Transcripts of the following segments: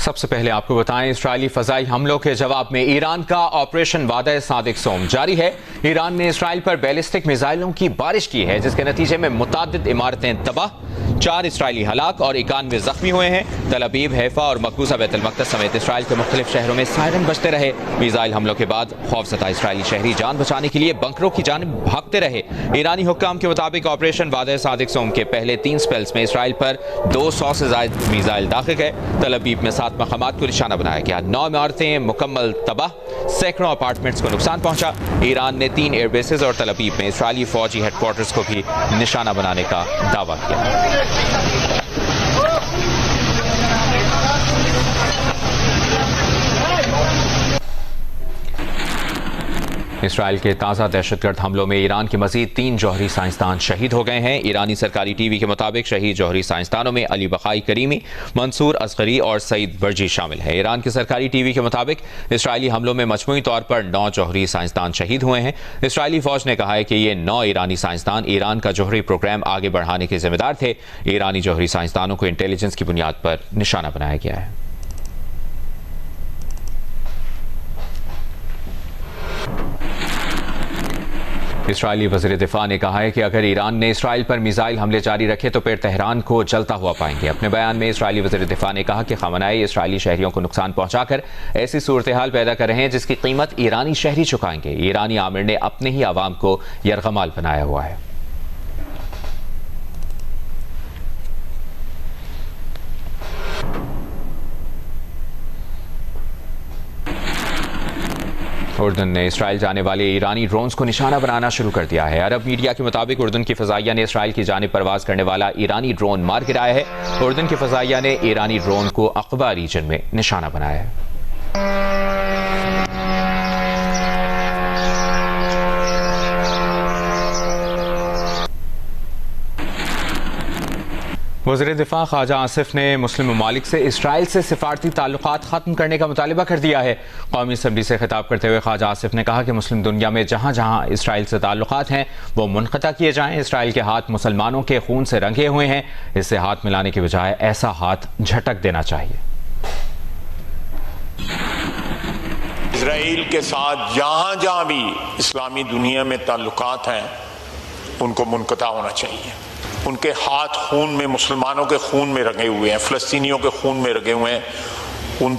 سب سے پہلے آپ کو بتائیں، اسرائیلی فضائی حملوں کے جواب میں ایران کا آپریشن وعدہ صادق سوم جاری ہے۔ ایران نے اسرائیل پر بیلسٹک میزائلوں کی بارش کی ہے، جس کے نتیجے میں متعدد عمارتیں تباہ، 4 اسرائیلی ہلاک اور 91 زخمی ہوئے ہیں۔ تل ابیب، حیفا اور مقبوضہ بیت المقدس سمیت اسرائیل کے مختلف شہروں میں سائرن بجتے رہے۔ میزائل حملوں کے بعد خوفزدہ اسرائیلی شہری جان بچانے کے لیے بنکروں کی جانب بھاگتے رہے۔ ایرانی حکام کے مطابق آپریشن وعدہ صادق سوم کے پہلے 3 سپیلز میں اسرائیل پر 200 سے زائد میزائل داغے گئے۔ تل ابیب میں 7 مقامات کو نشانہ بنایا گیا، 9 عمارتیں مکمل تباہ، سینکڑوں اپارٹمنٹس کو نقصان پہنچا۔ ایران نے 3 ایئر بیسز اور تل ابیب میں اسرائیلی فوجی ہیڈ کوارٹرز کو بھی نشانہ بنانے کا دعویٰ کیا۔ اسرائیل کے تازہ دہشت گرد حملوں میں ایران کے مزید 3 جوہری سائنسدان شہید ہو گئے ہیں۔ ایرانی سرکاری ٹی وی کے مطابق شہید جوہری سائنسدانوں میں علی بقائی کریمی، منصور اصغری اور سعید برجی شامل ہیں۔ ایران کے سرکاری ٹی وی کے مطابق اسرائیلی حملوں میں مجموعی طور پر 9 جوہری سائنسدان شہید ہوئے ہیں۔ اسرائیلی فوج نے کہا ہے کہ یہ 9 ایرانی سائنسدان ایران کا جوہری پروگرام آگے بڑھانے کے ذمہ دار تھے۔ ایرانی جوہری سائنسدانوں کو انٹیلیجنس کی بنیاد پر نشانہ بنایا گیا ہے۔ اسرائیلی وزیر دفاع نے کہا ہے کہ اگر ایران نے اسرائیل پر میزائل حملے جاری رکھے تو پھر تہران کو جلتا ہوا پائیں گے۔ اپنے بیان میں اسرائیلی وزیر دفاع نے کہا کہ خامنہئی اسرائیلی شہریوں کو نقصان پہنچا کر ایسی صورتحال پیدا کر رہے ہیں جس کی قیمت ایرانی شہری چکائیں گے۔ ایرانی آمر نے اپنے ہی عوام کو یرغمال بنایا ہوا ہے۔ اردن نے اسرائیل جانے والے ایرانی ڈرونز کو نشانہ بنانا شروع کر دیا ہے۔ عرب میڈیا کے مطابق اردن کی فضائیہ نے اسرائیل کی جانب پرواز کرنے والا ایرانی ڈرون مار گرایا ہے۔ اردن کی فضائیہ نے ایرانی ڈرون کو عقبہ ریجن میں نشانہ بنایا ہے۔ وزیر دفاع خواجہ آصف نے مسلم ممالک سے اسرائیل سے سفارتی تعلقات ختم کرنے کا مطالبہ کر دیا ہے۔ قومی اسمبلی سے خطاب کرتے ہوئے خواجہ آصف نے کہا کہ مسلم دنیا میں جہاں جہاں اسرائیل سے تعلقات ہیں وہ منقطع کیے جائیں۔ اسرائیل کے ہاتھ مسلمانوں کے خون سے رنگے ہوئے ہیں، اس سے ہاتھ ملانے کے بجائے ایسا ہاتھ جھٹک دینا چاہیے۔ اسرائیل کے ساتھ جہاں جہاں بھی اسلامی دنیا میں تعلقات ہیں ان کو منقطع ہونا چاہیے۔ ان کے ہاتھ خون میں، مسلمانوں کے خون میں رنگے ہوئے ہیں، فلسطینیوں کے خون میں رنگے ہوئے ہیں،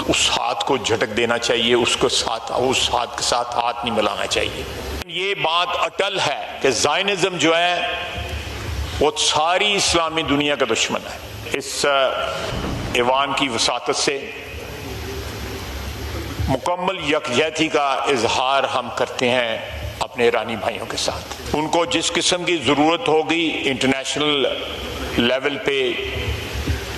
اس ہاتھ کو جھٹک دینا چاہیے، اس ہاتھ کے ساتھ ہاتھ نہیں ملانا چاہیے۔ یہ بات اٹل ہے کہ زائنزم جو ہے وہ ساری اسلامی دنیا کا دشمن ہے۔ اس ایوان کی وساطت سے مکمل یکجہتی کا اظہار ہم کرتے ہیں اپنے ایرانی بھائیوں کے ساتھ۔ ان کو جس قسم کی ضرورت ہوگی انٹرنیشنل لیول پہ،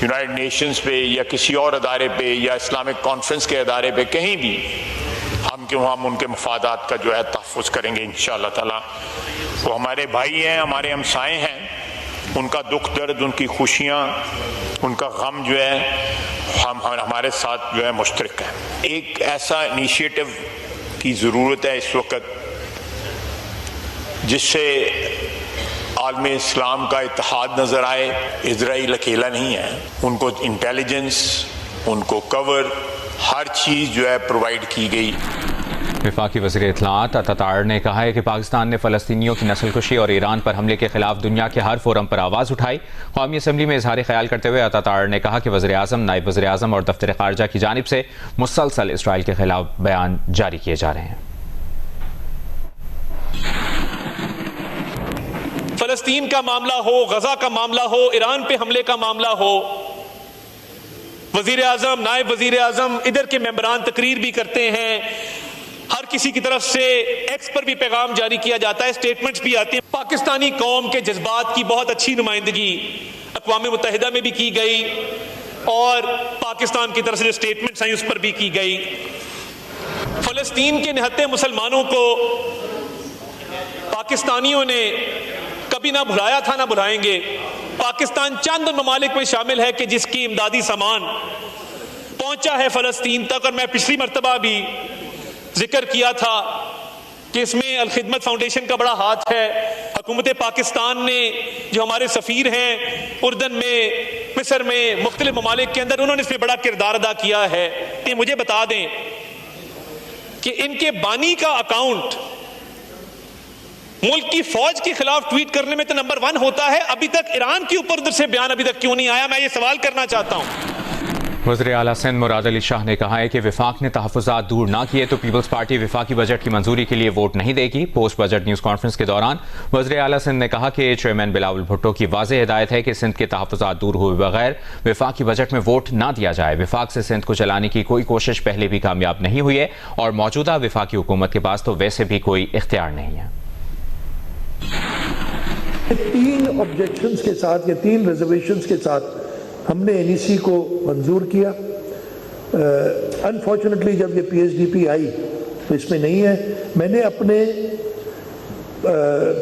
یونائٹڈ نیشنز پہ یا کسی اور ادارے پہ یا اسلامک کانفرنس کے ادارے پہ، کہیں بھی ہم ان کے مفادات کا جو ہے تحفظ کریں گے انشاءاللہ تعالی۔ وہ ہمارے بھائی ہیں، ہمارے ہمسائے ہیں، ان کا دکھ درد، ان کی خوشیاں، ان کا غم جو ہے ہمارے ساتھ جو ہے مشترک ہے۔ ایک ایسا انیشیٹو کی ضرورت ہے اس وقت جس سے عالم اسلام کا اتحاد نظر آئے۔ اسرائیل اکیلا نہیں ہے، ان کو انٹیلیجنس، ان کو کور، ہر چیز جو ہے پرووائڈ کی گئی۔ وفاقی وزیر اطلاعات اتاتار نے کہا ہے کہ پاکستان نے فلسطینیوں کی نسل کشی اور ایران پر حملے کے خلاف دنیا کے ہر فورم پر آواز اٹھائی۔ قومی اسمبلی میں اظہار خیال کرتے ہوئے اتاتار نے کہا کہ وزیر اعظم، نائب وزیر اعظم اور دفتر خارجہ کی جانب سے مسلسل اسرائیل کے خلاف بیان جاری کیے جا رہے ہیں۔ فلسطین کا معاملہ ہو، غزہ کا معاملہ ہو، ایران پہ حملے کا معاملہ ہو، وزیر اعظم، نائب وزیر اعظم، ادھر کے ممبران تقریر بھی کرتے ہیں، ہر کسی کی طرف سے ایکس پر بھی پیغام جاری کیا جاتا ہے، سٹیٹمنٹس بھی آتے ہیں۔ پاکستانی قوم کے جذبات کی بہت اچھی نمائندگی اقوام متحدہ میں بھی کی گئی اور پاکستان کی طرف سے جو سٹیٹمنٹس ہیں اس پر بھی کی گئی۔ فلسطین کے نہتے مسلمانوں کو پاکستانیوں نے کبھی نہ بھلایا تھا، نہ بھلائیں گے۔ پاکستان چند ممالک میں شامل ہے کہ جس کی امدادی سامان پہنچا ہے فلسطین تک، اور میں پچھلی مرتبہ بھی ذکر کیا تھا کہ اس میں الخدمت فاؤنڈیشن کا بڑا ہاتھ ہے۔ حکومت پاکستان نے جو ہمارے سفیر ہیں اردن میں مصر میں مختلف ممالک کے اندر انہوں نے اس میں بڑا کردار ادا کیا ہے. مجھے بتا دیں کہ ان کے بانی کا اکاؤنٹ ملک کی فوج کے خلاف ٹویٹ کرنے میں تو نمبر 1 ہوتا ہے, ابھی تک ایران کے اوپر ادھر سے بیان ابھی تک کیوں نہیں آیا؟ میں یہ سوال کرنا چاہتا ہوں. وزیر اعلیٰ سندھ مراد علی شاہ نے کہا ہے کہ وفاق نے تحفظات دور نہ کیے تو پیپلز پارٹی وفاقی بجٹ کی منظوری کے لیے ووٹ نہیں دے گی. پوسٹ بجٹ نیوز کانفرنس کے دوران وزیر اعلیٰ سندھ نے کہا کہ چیئرمین بلاول بھٹو کی واضح ہدایت ہے کہ سندھ کے تحفظات دور ہوئے بغیر وفاقی بجٹ میں ووٹ نہ دیا جائے. وفاق سے سندھ کو چلانے کی کوئی کوشش پہلے بھی کامیاب نہیں ہوئی ہے اور موجودہ وفاقی حکومت کے پاس تو ویسے بھی کوئی اختیار نہیں ہے. 3 آبجیکشنز کے ساتھ یا 3 ریزرویشنز کے ساتھ ہم نے NEC کو منظور کیا. انفارچونیٹلی جب یہ PSDP آئی تو اس میں نہیں ہے. میں نے اپنے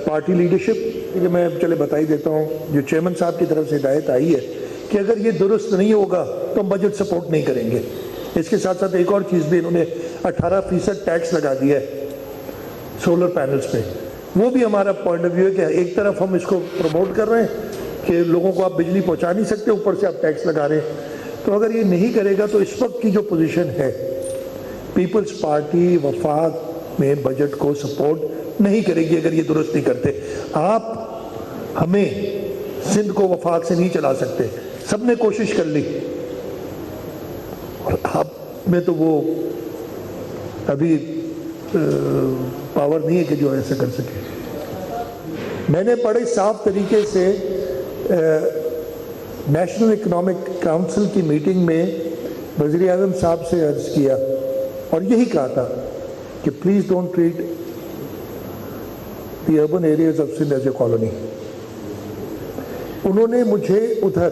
پارٹی لیڈرشپ میں چلے بتا ہی دیتا ہوں, جو چیئرمین صاحب کی طرف سے ہدایت آئی ہے کہ اگر یہ درست نہیں ہوگا تو ہم بجٹ سپورٹ نہیں کریں گے. اس کے ساتھ ساتھ ایک اور چیز بھی, انہوں نے 18% ٹیکس لگا دیا ہے سولر پینلز پہ. وہ بھی ہمارا پوائنٹ آف ویو ہے کہ ایک طرف ہم اس کو پروموٹ کر رہے ہیں کہ لوگوں کو آپ بجلی پہنچا نہیں سکتے, اوپر سے آپ ٹیکس لگا رہے ہیں. تو اگر یہ نہیں کرے گا تو اس وقت کی جو پوزیشن ہے, پیپلز پارٹی وفاق میں بجٹ کو سپورٹ نہیں کرے گی اگر یہ درست نہیں کرتے. آپ ہمیں سندھ کو وفاق سے نہیں چلا سکتے. سب نے کوشش کر لی اور آپ میں تو وہ ابھی پاور نہیں ہے کہ جو ایسا کر سکے. میں نے بڑے صاف طریقے سے نیشنل اکنامک کاؤنسل کی میٹنگ میں وزیر اعظم صاحب سے عرض کیا اور یہی کہا تھا کہ please don't treat the urban areas of Sindh as a colony. انہوں نے مجھے ادھر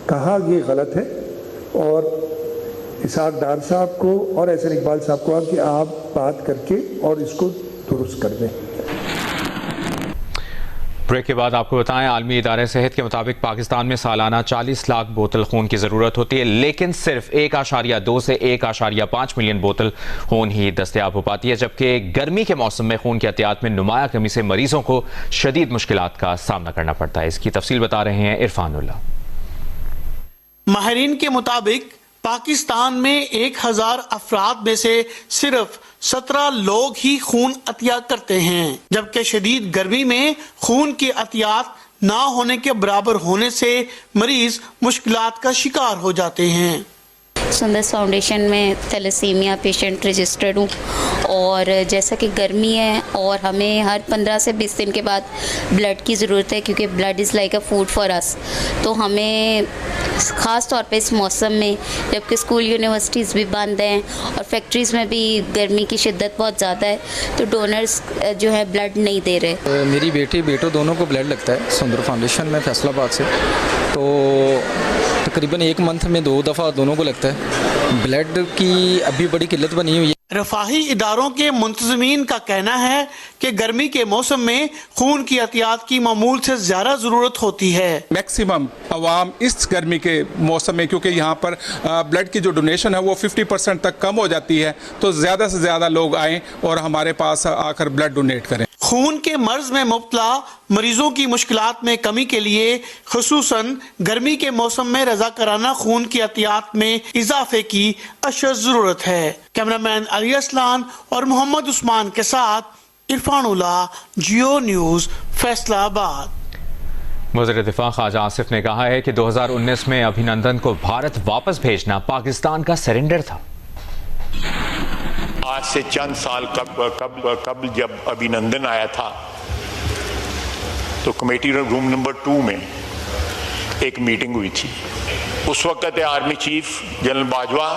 کہا یہ غلط ہے اور اسحاق ڈار صاحب کو اور احسن اقبال صاحب کو کہ آپ بات کر کے اور اس کو درست کر دیں. بریک کے بعد آپ کو بتائیں, عالمی ادارے صحت کے مطابق پاکستان میں سالانہ 40 لاکھ بوتل خون کی ضرورت ہوتی ہے, لیکن صرف 1.2 سے 1.5 ملین بوتل خون ہی دستیاب ہو پاتی ہے, جبکہ گرمی کے موسم میں خون کی احتیاط میں نمایاں کمی سے مریضوں کو شدید مشکلات کا سامنا کرنا پڑتا ہے. اس کی تفصیل بتا رہے ہیں عرفان اللہ. ماہرین کے مطابق پاکستان میں 1000 افراد میں سے صرف 17 لوگ ہی خون عطیہ کرتے ہیں, جبکہ شدید گرمی میں خون کی عطیات نہ ہونے کے برابر ہونے سے مریض مشکلات کا شکار ہو جاتے ہیں. سندس فاؤنڈیشن میں تھیلیسیمیا پیشنٹ رجسٹرڈ ہوں, اور جیسا کہ گرمی ہے اور ہمیں ہر 15 سے 20 دن کے بعد بلڈ کی ضرورت ہے, کیونکہ blood is like a food for us. تو ہمیں خاص طور پہ اس موسم میں جبکہ اسکول یونیورسٹیز بھی بند ہیں اور فیکٹریز میں بھی گرمی کی شدت بہت زیادہ ہے, تو ڈونرز جو ہے بلڈ نہیں دے رہے. میری بیٹوں دونوں کو بلڈ لگتا ہے سندر فاؤنڈیشن میں فیصل آباد سے, تو تقریباً 1 منتھ میں 2 دفعہ دونوں کو لگتا ہے. بلڈ کی ابھی بڑی قلت بنی ہوئی ہے. رفاہی اداروں کے منتظمین کا کہنا ہے کہ گرمی کے موسم میں خون کی احتیاط کی معمول سے زیادہ ضرورت ہوتی ہے. میکسیمم عوام اس گرمی کے موسم میں, کیونکہ یہاں پر بلڈ کی جو ڈونیشن ہے وہ 50% تک کم ہو جاتی ہے, تو زیادہ سے زیادہ لوگ آئیں اور ہمارے پاس آ کر بلڈ ڈونیٹ کریں. خون کے مرض میں مبتلا مریضوں کی مشکلات میں کمی کے لیے خصوصاً گرمی کے موسم میں رضاکارانہ خون کی احتیاط میں اضافے کی اشد ضرورت ہے. کیمرامین علی اسلان اور محمد عثمان کے ساتھ عرفان اللہ, جیو نیوز, فیصلہ آباد. وزیر دفاع خواجہ آصف نے کہا ہے کہ 2019 میں ابھینندن کو بھارت واپس بھیجنا پاکستان کا سرنڈر تھا. آج سے چند سال قبل جب ابھینندن آیا تھا تو کمیٹی روم نمبر 2 میں ایک میٹنگ ہوئی تھی. اس وقت آرمی چیف جنرل باجوہ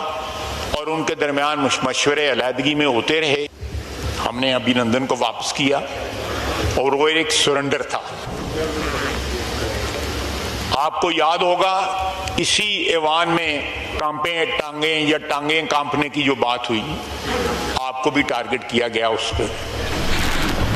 اور ان کے درمیان مشورے علیحدگی میں ہوتے رہے. ہم نے ابھینندن کو واپس کیا اور وہ ایک سرنڈر تھا. آپ کو یاد ہوگا اسی ایوان میں ٹانگیں کانپنے کی جو بات ہوئی, آپ کو بھی ٹارگٹ کیا گیا اس پہ.